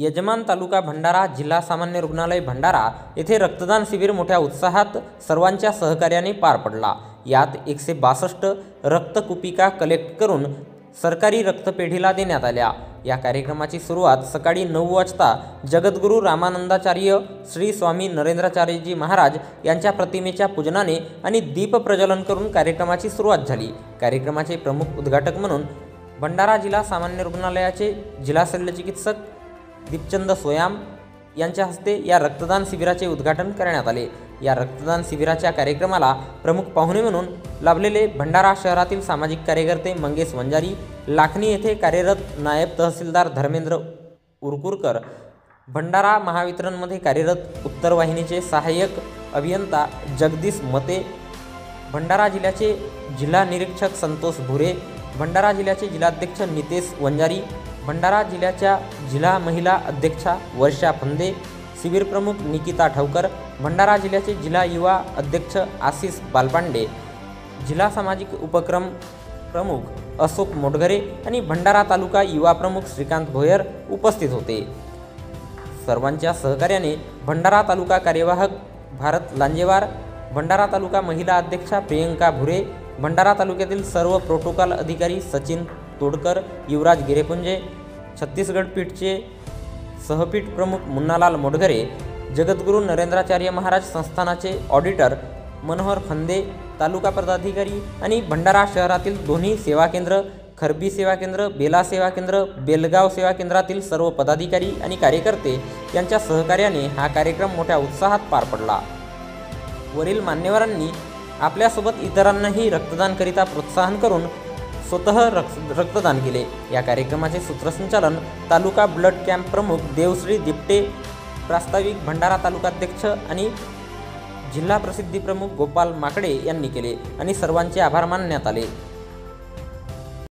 यजमान तालुका भंडारा, जिल्हा सामान्य रुग्णालय भंडारा येथे रक्तदान शिबिर मोठ्या उत्साहात सर्वांच्या सहकार्याने पार पडला। यात 162 रक्तकुपिका कलेक्ट करून सरकारी रक्तपेढीला देण्यात आल्या। या कार्यक्रमाची सुरुवात सकाळी 9 वाजता जगद्गुरू रामानंदाचार्य श्री स्वामी नरेंद्राचार्यजी महाराज यांच्या प्रतिमेच्या पूजनाने आणि दीप प्रज्वलन करून कार्यक्रमाची सुरुवात झाली। कार्यक्रमाचे प्रमुख उद्घाटक म्हणून भंडारा जिल्हा सामान्य रुग्णालयाचे जिल्हा शल्यचिकित्सक दीपचंद सोयाम यांच्या हस्ते या रक्तदान शिबिराचे उद्घाटन करण्यात आले। या रक्तदान शिबिराच्या कार्यक्रमाला प्रमुख पाहुणे म्हणून लाभलेले भंडारा शहरातील सामाजिक कार्यकर्ते मंगेश वंजारी, लाखनी येथे कार्यरत नायब तहसीलदार धर्मेंद्र उरकुरकर, भंडारा महावितरणमध्ये कार्यरत उत्तर वाहिनीचे सहाय्यक अभियंता जगदीश मते, भंडारा जिल्ह्याचे जिल्हा निरीक्षक संतोष भुरे, भंडारा जिल्ह्याचे जिल्हाध्यक्ष नितेश वंजारी, भंडारा जिल्ह्याच्या जिल्हा महिला अध्यक्षा वर्षा फंदे, शिबिर प्रमुख निकिता ठावकर, भंडारा जिल्ह्याचे जिल्हा युवा अध्यक्ष आशिष बालपांडे, जिल्हा सामाजिक उपक्रम प्रमुख अशोक मोटघरे आणि भंडारा तालुका युवा प्रमुख श्रीकांत भोयर उपस्थित होते। सर्वांच्या सहकार्याने भंडारा तालुका कार्यवाहक भारत लांजेवार, भंडारा तालुका महिला अध्यक्षा प्रियंका भुरे, भंडारा तालुक्यातील सर्व प्रोटोकॉल अधिकारी सचिन तोडकर, युवराज गिरेपुंजे, छत्तीसगड पीठचे सहपीठ प्रमुख मुन्नालाल मोटघरे, जगद्गुरू नरेंद्राचार्य महाराज संस्थानाचे ऑडिटर मनोहर फंदे, तालुका पदाधिकारी आणि भंडारा शहरातील दोन्ही सेवा केंद्र, खरबी सेवा केंद्र, बेला सेवा केंद्र, बेलगाव सेवा केंद्रातील सर्व पदाधिकारी आणि कार्यकर्ते यांच्या सहकार्याने हा कार्यक्रम मोठ्या उत्साहात पार पडला। वरील मान्यवरांनी आपल्यासोबत इतरांनाही रक्तदानकरिता प्रोत्साहन करून स्वतः रक्तदान केले। या कार्यक्रमाचे सूत्रसंचालन तालुका ब्लड कॅम्प प्रमुख देवश्री दिपटे, प्रास्ताविक भंडारा तालुकाध्यक्ष आणि जिल्हा प्रसिद्धी प्रमुख गोपाल माकडे यांनी केले आणि सर्वांचे आभार मानण्यात आले।